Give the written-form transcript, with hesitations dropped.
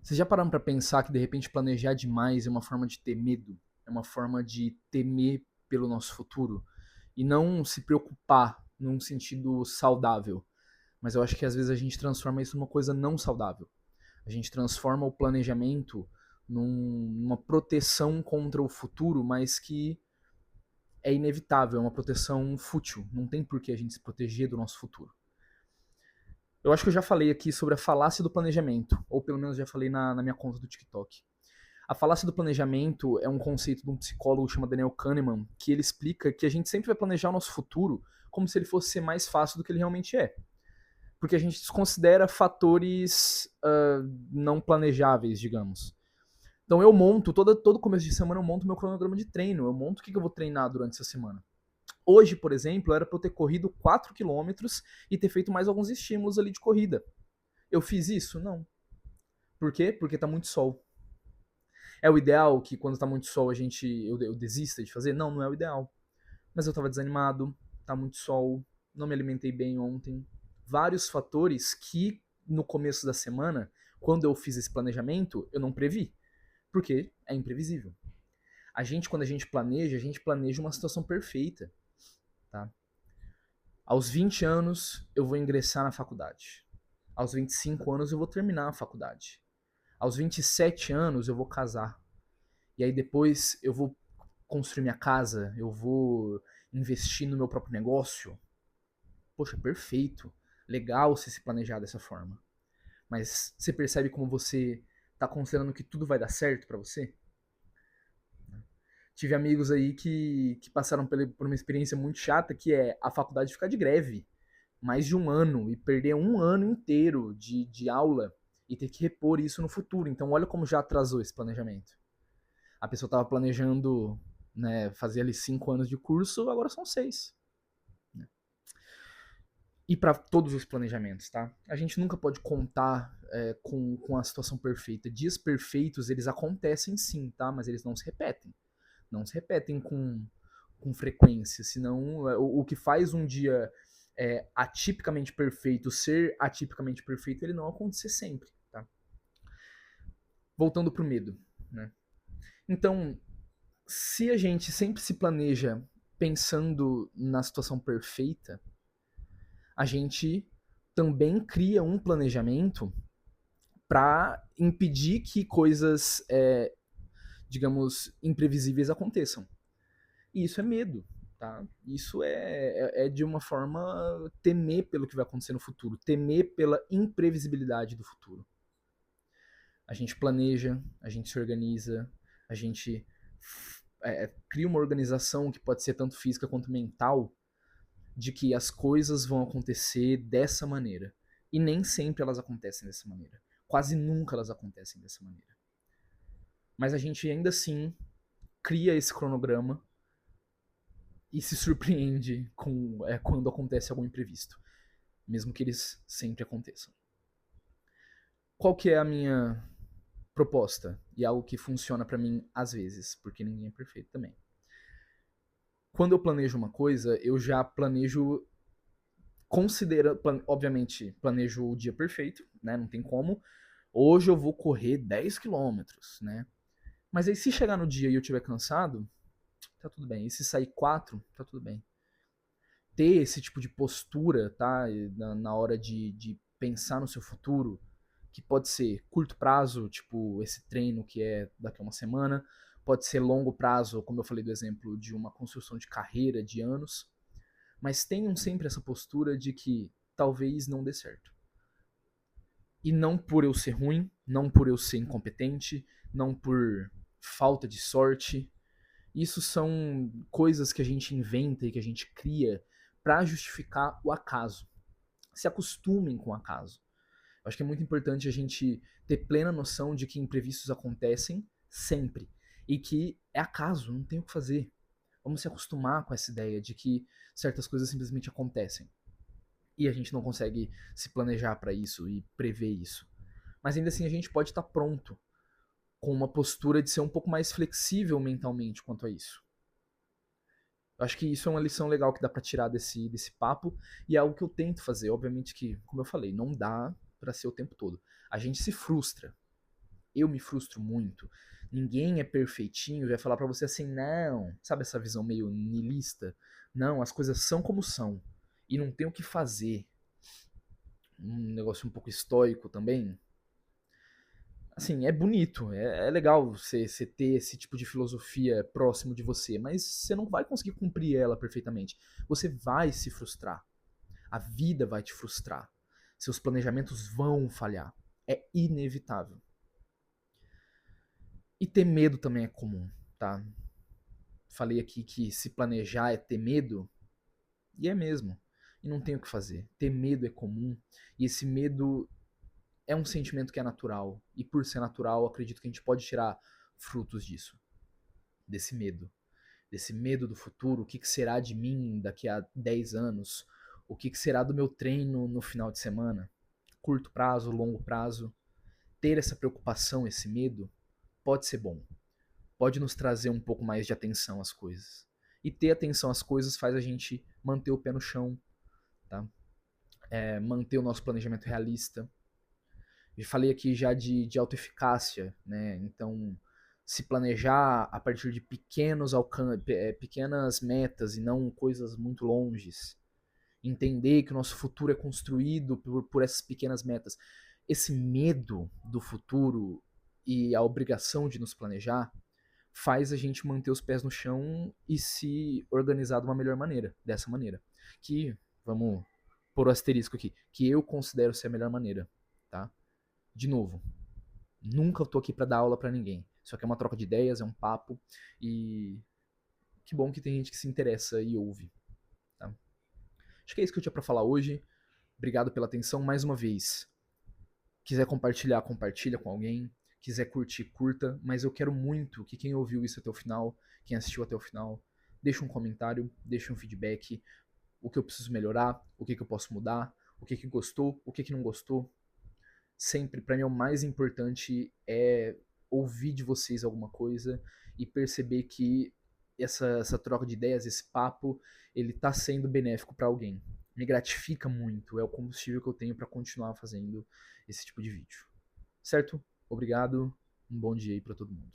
Vocês já pararam pra pensar que de repente planejar demais é uma forma de ter medo? É uma forma de temer pelo nosso futuro? E não se preocupar num sentido saudável. Mas eu acho que às vezes a gente transforma isso numa coisa não saudável. A gente transforma o planejamento numa proteção contra o futuro, mas que é inevitável, é uma proteção fútil. Não tem por que a gente se proteger do nosso futuro. Eu acho que eu já falei aqui sobre a falácia do planejamento, ou pelo menos já falei na minha conta do TikTok. A falácia do planejamento é um conceito de um psicólogo chamado Daniel Kahneman, que ele explica que a gente sempre vai planejar o nosso futuro como se ele fosse ser mais fácil do que ele realmente é. Porque a gente desconsidera fatores não planejáveis, digamos. Então eu monto, todo começo de semana eu monto meu cronograma de treino, eu monto o que eu vou treinar durante essa semana. Hoje, por exemplo, era para eu ter corrido 4 quilômetros e ter feito mais alguns estímulos ali de corrida. Eu fiz isso? Não. Por quê? Porque tá muito sol. É o ideal que quando tá muito sol eu desista de fazer? Não, não é o ideal. Mas eu tava desanimado, tá muito sol, não me alimentei bem ontem. Vários fatores que no começo da semana, quando eu fiz esse planejamento, eu não previ. Porque é imprevisível. Quando a gente planeja uma situação perfeita, tá? Aos 20 anos, eu vou ingressar na faculdade. Aos 25 anos, eu vou terminar a faculdade. Aos 27 anos, eu vou casar. E aí depois eu vou construir minha casa, eu vou investir no meu próprio negócio. Poxa, perfeito. Legal você se planejar dessa forma. Mas você percebe como você tá considerando que tudo vai dar certo para você? Tive amigos aí que passaram por uma experiência muito chata, que é a faculdade ficar de greve mais de um ano e perder um ano inteiro de aula e ter que repor isso no futuro. Então olha como já atrasou esse planejamento. A pessoa estava planejando, né, fazer ali 5 anos de curso, agora são 6. Né? E para todos os planejamentos, tá? A gente nunca pode contar com a situação perfeita. Dias perfeitos, eles acontecem sim, tá? Mas eles não se repetem. Não se repetem com frequência, senão o que faz um dia atipicamente perfeito ser atipicamente perfeito, ele não acontecer sempre, tá? Voltando pro medo, né? Então, se a gente sempre se planeja pensando na situação perfeita, a gente também cria um planejamento para impedir que coisas, digamos, imprevisíveis aconteçam. E isso é medo, tá? Isso é de uma forma temer pelo que vai acontecer no futuro, temer pela imprevisibilidade do futuro. A gente planeja, a gente se organiza, a gente cria uma organização que pode ser tanto física quanto mental, de que as coisas vão acontecer dessa maneira. E nem sempre elas acontecem dessa maneira. Quase nunca elas acontecem dessa maneira. Mas a gente ainda assim cria esse cronograma e se surpreende quando acontece algum imprevisto, mesmo que eles sempre aconteçam. Qual que é a minha proposta? E algo que funciona para mim às vezes, porque ninguém é perfeito também. Quando eu planejo uma coisa, eu já planejo obviamente, planejo o dia perfeito, né? Não tem como. Hoje eu vou correr 10 quilômetros, né? Mas aí se chegar no dia e eu estiver cansado, tá tudo bem. E se sair 4, tá tudo bem. Ter esse tipo de postura, tá? Na hora de pensar no seu futuro, que pode ser curto prazo, tipo esse treino que é daqui a uma semana, pode ser longo prazo, como eu falei do exemplo de uma construção de carreira de anos, mas tenham sempre essa postura de que talvez não dê certo. E não por eu ser ruim, não por eu ser incompetente, não por falta de sorte. Isso são coisas que a gente inventa e que a gente cria para justificar o acaso. Se acostumem com o acaso. Eu acho que é muito importante a gente ter plena noção de que imprevistos acontecem sempre e que é acaso, não tem o que fazer. Vamos se acostumar com essa ideia de que certas coisas simplesmente acontecem e a gente não consegue se planejar para isso e prever isso. Mas ainda assim a gente pode estar pronto, com uma postura de ser um pouco mais flexível mentalmente quanto a isso. Eu acho que isso é uma lição legal que dá para tirar desse papo e é algo que eu tento fazer. Obviamente que, como eu falei, não dá para ser o tempo todo. A gente se frustra. eu me frustro muito. Ninguém é perfeitinho e vai falar pra você assim, não, sabe essa visão meio niilista? Não, as coisas são como são e não tem o que fazer. Um negócio um pouco estoico também. Assim, é bonito, é legal você ter esse tipo de filosofia próximo de você, mas você não vai conseguir cumprir ela perfeitamente. Você vai se frustrar. A vida vai te frustrar. Seus planejamentos vão falhar. É inevitável. E ter medo também é comum, tá? Falei aqui que se planejar é ter medo, e é mesmo. E não tem o que fazer. Ter medo é comum, e esse medo é um sentimento que é natural. E por ser natural, acredito que a gente pode tirar frutos disso. Desse medo. Desse medo do futuro. O que será de mim daqui a 10 anos? O que será do meu treino no final de semana? Curto prazo, longo prazo. Ter essa preocupação, esse medo, pode ser bom. Pode nos trazer um pouco mais de atenção às coisas. E ter atenção às coisas faz a gente manter o pé no chão, tá? Manter o nosso planejamento realista. Eu falei aqui já de autoeficácia, né? Então, se planejar a partir de pequenas metas e não coisas muito longes. Entender que o nosso futuro é construído por essas pequenas metas. Esse medo do futuro e a obrigação de nos planejar faz a gente manter os pés no chão e se organizar de uma melhor maneira, dessa maneira. Que, vamos pôr o asterisco aqui, que eu considero ser a melhor maneira, tá? De novo, nunca eu tô aqui para dar aula para ninguém. Isso aqui é uma troca de ideias, é um papo e que bom que tem gente que se interessa e ouve, tá? Acho que é isso que eu tinha para falar hoje. Obrigado pela atenção mais uma vez. Quiser compartilhar, compartilha com alguém. Quiser curtir, curta. Mas eu quero muito que quem ouviu isso até o final, quem assistiu até o final, deixe um comentário, deixe um feedback. O que eu preciso melhorar, o que eu posso mudar, o que gostou, o que não gostou. Sempre, para mim, o mais importante é ouvir de vocês alguma coisa e perceber que essa troca de ideias, esse papo, ele tá sendo benéfico para alguém. Me gratifica muito, é o combustível que eu tenho para continuar fazendo esse tipo de vídeo. Certo? Obrigado, um bom dia aí para todo mundo.